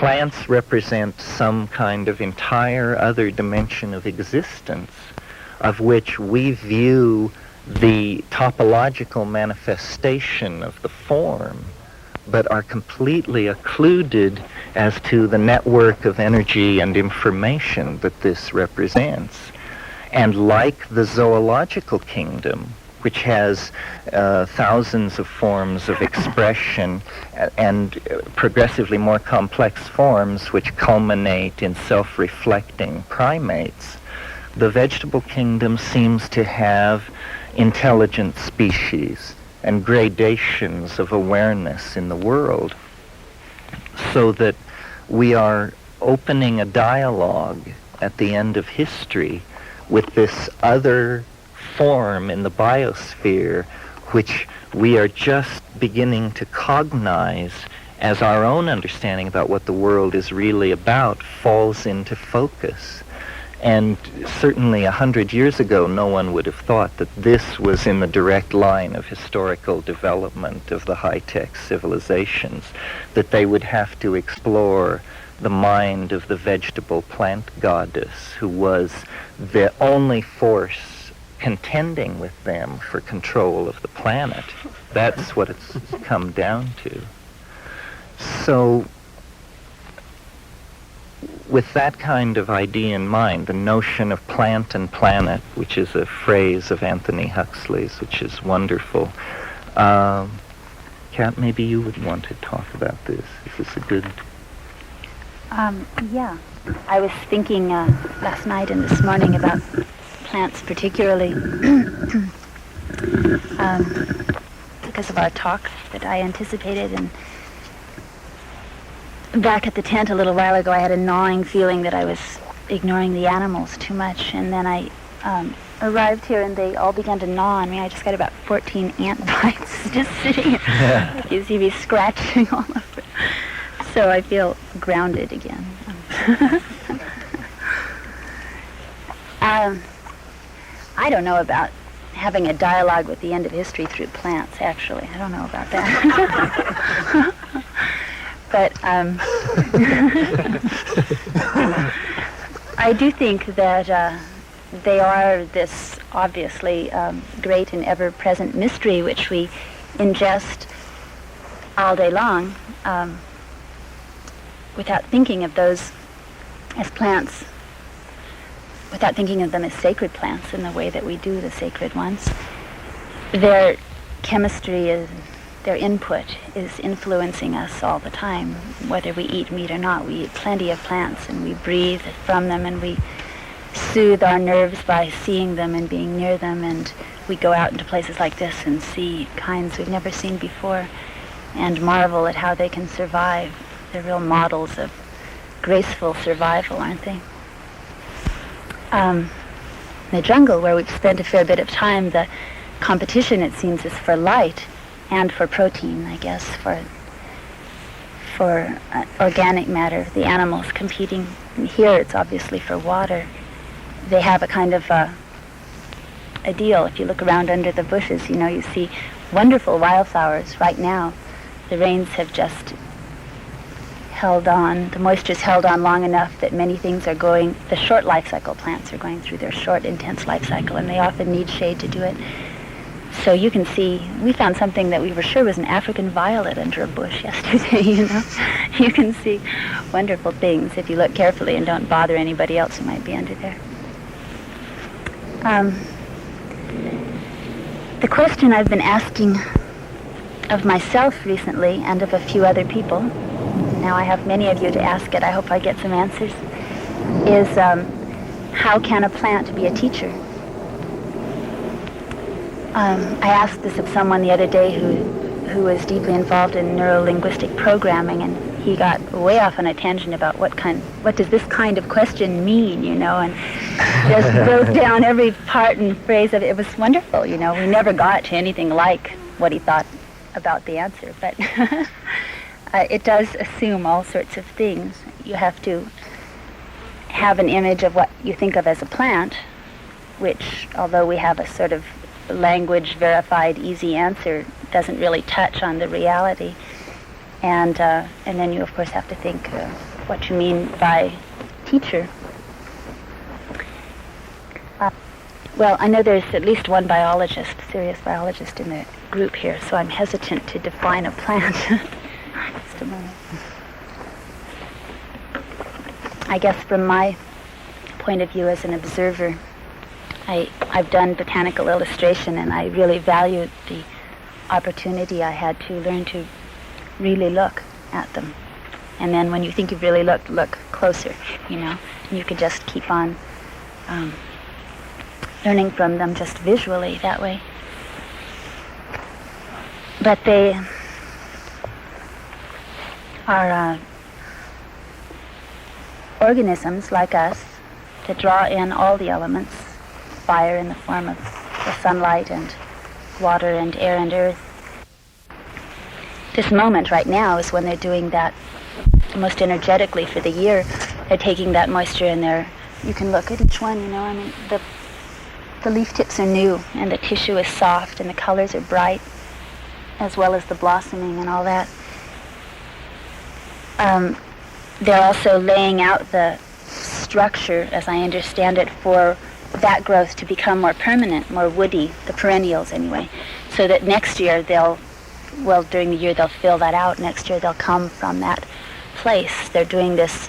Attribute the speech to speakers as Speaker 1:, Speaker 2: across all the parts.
Speaker 1: plants represent some kind of entire other dimension of existence, of which we view the topological manifestation of the form, but are completely occluded as to the network of energy and information that this represents. And like the zoological kingdom, which has thousands of forms of expression and progressively more complex forms which culminate in self-reflecting primates, the vegetable kingdom seems to have intelligent species and gradations of awareness in the world, so that we are opening a dialogue at the end of history with this other form in the biosphere, which we are just beginning to cognize as our own understanding about what the world is really about falls into focus. And certainly 100 years ago, no one would have thought that this was in the direct line of historical development of the high-tech civilizations, that they would have to explore the mind of the vegetable plant goddess, who was the only force contending with them for control of the planet. That's what it's come down to. So, with that kind of idea in mind, the notion of plant and planet, which is a phrase of Anthony Huxley's, which is wonderful. Kat, maybe you would want to talk about this. Is this a good...
Speaker 2: Yeah. I was thinking last night and this morning about plants particularly because of our talk that I anticipated, and back at the tent a little while ago I had a gnawing feeling that I was ignoring the animals too much, and then I arrived here and they all began to gnaw on me. I just got about 14 ant bites just sitting here. Yeah. You see me scratching all over. So I feel grounded again. I don't know about having a dialogue with the end of history through plants, actually. I don't know about that. But I do think that they are this obviously great and ever-present mystery which we ingest all day long without thinking of those as plants, without thinking of them as sacred plants in the way that we do the sacred ones. Their chemistry is, their input is influencing us all the time, whether we eat meat or not. We eat plenty of plants and we breathe from them and we soothe our nerves by seeing them and being near them, and we go out into places like this and see kinds we've never seen before and marvel at how they can survive. They're real models of graceful survival, aren't they? The jungle, where we've spent a fair bit of time, the competition, it seems, is for light and for protein, I guess, for organic matter. The animals competing. And here it's obviously for water. They have a kind of a deal. If you look around under the bushes, you know, you see wonderful wildflowers right now. The rains have just held on, the moisture's held on long enough that many things are going, the short life cycle plants are going through their short, intense life cycle, and they often need shade to do it. So you can see, we found something that we were sure was an African violet under a bush yesterday, you know. You can see wonderful things if you look carefully and don't bother anybody else who might be under there. The question I've been asking of myself recently and of a few other people, now I have many of you to ask it, I hope I get some answers, is how can a plant be a teacher? I asked this of someone the other day who was deeply involved in neuro-linguistic programming, and he got way off on a tangent about what does this kind of question mean, you know, and just broke down every part and phrase of it. It was wonderful, you know. We never got to anything like what he thought about the answer, but it does assume all sorts of things. You have to have an image of what you think of as a plant, which, although we have a sort of language verified easy answer, doesn't really touch on the reality. And then you, of course, have to think what you mean by teacher. Well, I know there's at least one biologist, serious biologist in the group here, so I'm hesitant to define a plant. Just a moment. I guess from my point of view as an observer, I've done botanical illustration, and I really valued the opportunity I had to learn to really look at them. And then when you think you've really looked, look closer, and you can just keep on learning from them just visually that way. But they are organisms like us that draw in all the elements, fire in the form of the sunlight and water and air and earth. This moment right now is when they're doing that most energetically for the year. They're taking that moisture and you can look at each one, the leaf tips are new and the tissue is soft and the colors are bright, as well as the blossoming and all that. They're also laying out the structure, as I understand it, for that growth to become more permanent, more woody, the perennials anyway, so that next year during the year they'll fill that out. Next year they'll come from that place. They're doing this,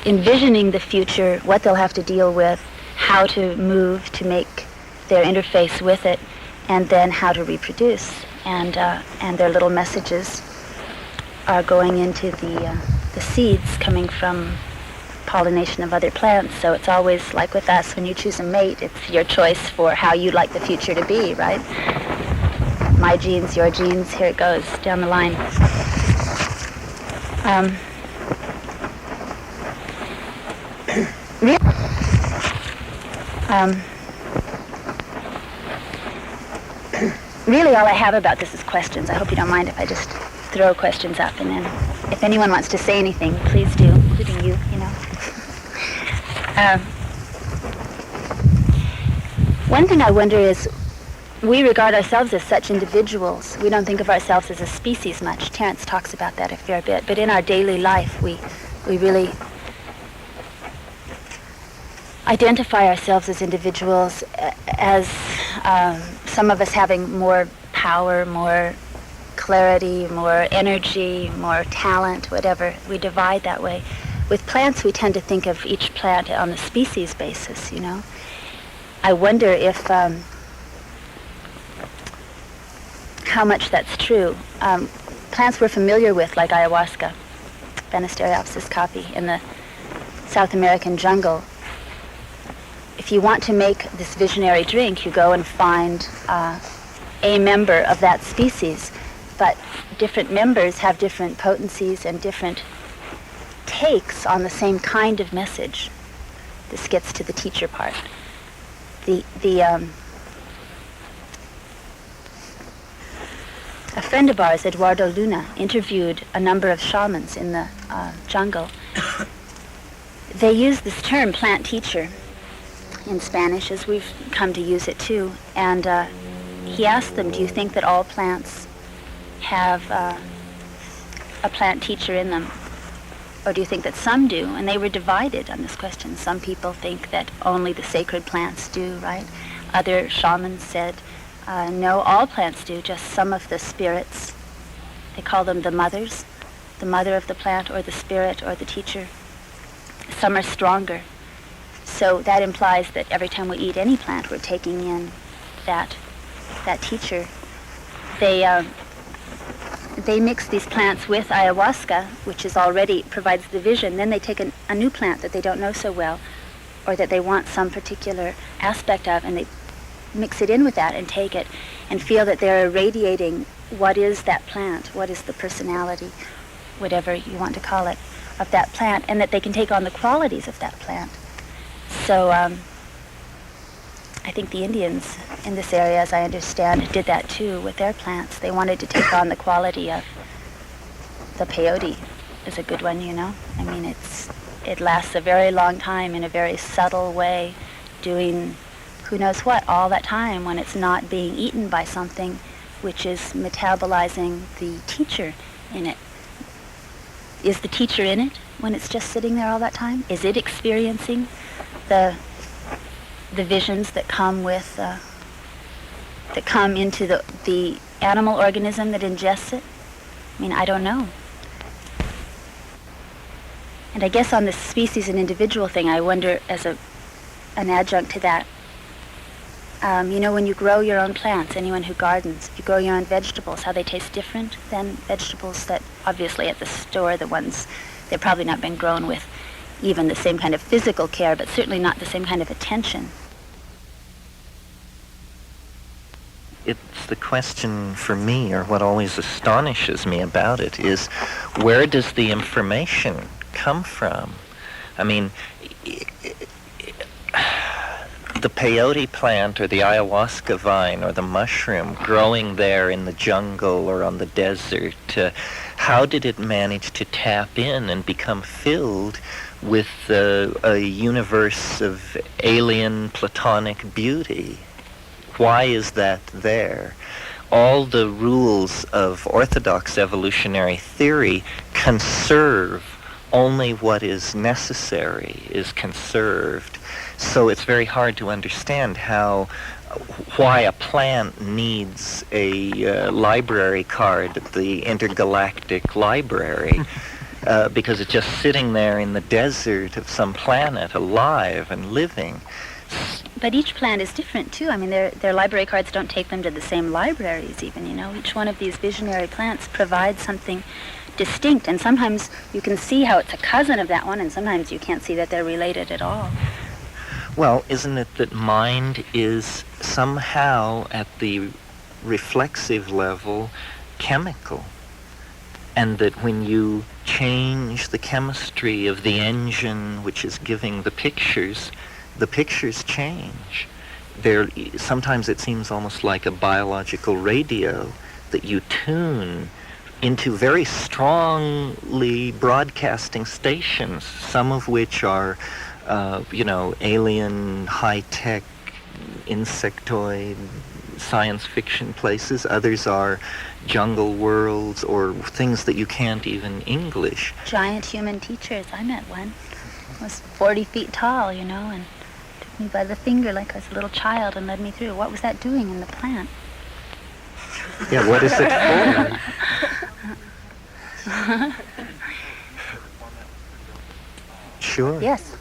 Speaker 2: envisioning the future, what they'll have to deal with, how to move to make their interface with it, and then how to reproduce. And their little messages are going into the seeds coming from pollination of other plants. So it's always like with us, when you choose a mate, it's your choice for how you'd like the future to be, right? My genes, your genes, here it goes down the line. Really all I have about this is questions. I hope you don't mind if I just throw questions up, and then if anyone wants to say anything, please do, including you, One thing I wonder is, we regard ourselves as such individuals. We don't think of ourselves as a species much. Terence talks about that a fair bit. But in our daily life, we really identify ourselves as individuals, as some of us having more power, more clarity, more energy, more talent, whatever. We divide that way. With plants, we tend to think of each plant on the species basis, I wonder if how much that's true. Plants we're familiar with, like ayahuasca, Banisteriopsis caapi, in the South American jungle. If you want to make this visionary drink, you go and find a member of that species. But different members have different potencies and different takes on the same kind of message. This gets to the teacher part. A friend of ours, Eduardo Luna, interviewed a number of shamans in the jungle. They use this term, plant teacher, in Spanish, as we've come to use it too. And he asked them, do you think that all plants have a plant teacher in them? Or do you think that some do? And they were divided on this question. Some people think that only the sacred plants do, right? Other shamans said, no, all plants do, just some of the spirits. They call them the mothers, the mother of the plant, or the spirit, or the teacher. Some are stronger. So that implies that every time we eat any plant, we're taking in that teacher. They mix these plants with ayahuasca, which already provides the vision. Then they take a new plant that they don't know so well, or that they want some particular aspect of, and they mix it in with that and take it and feel that they're irradiating what is that plant, what is the personality, whatever you want to call it, of that plant, and that they can take on the qualities of that plant. So I think the Indians in this area, as I understand, did that too with their plants. They wanted to take on the quality of the peyote is a good one, I mean, it lasts a very long time in a very subtle way, doing who knows what all that time when it's not being eaten by something which is metabolizing the teacher in it. Is the teacher in it when it's just sitting there all that time? Is it experiencing the visions that come with that come into the animal organism that ingests it? I mean, I don't know. And I guess on this species and individual thing, I wonder, as an adjunct to that, when you grow your own plants, anyone who gardens, if you grow your own vegetables, how they taste different than vegetables that obviously at the store, the ones, they've probably not been grown with even the same kind of physical care, but certainly not the same kind of attention.
Speaker 1: It's the question for me, or what always astonishes me about it, is where does the information come from? I mean, the peyote plant or the ayahuasca vine or the mushroom growing there in the jungle or on the desert, how did it manage to tap in and become filled with a universe of alien platonic beauty? Why is that there? All the rules of orthodox evolutionary theory conserve only what is necessary, is conserved. So it's very hard to understand why a plant needs a library card at the intergalactic library, because it's just sitting there in the desert of some planet, alive and living.
Speaker 2: But each plant is different too. I mean, their library cards don't take them to the same libraries even, Each one of these visionary plants provides something distinct, and sometimes you can see how it's a cousin of that one, and sometimes you can't see that they're related at all.
Speaker 1: Well, isn't it that mind is somehow at the reflexive level chemical? And that when you change the chemistry of the engine which is giving the pictures change. Sometimes it seems almost like a biological radio that you tune into very strongly broadcasting stations, some of which are, alien, high-tech, insectoid, science fiction places. Others are jungle worlds or things that you can't even English.
Speaker 2: Giant human teachers. I met one. Was 40 feet tall, and took me by the finger like I was a little child and led me through. What was that doing in the plant?
Speaker 1: Yeah, what is it for? Sure.
Speaker 2: Yes.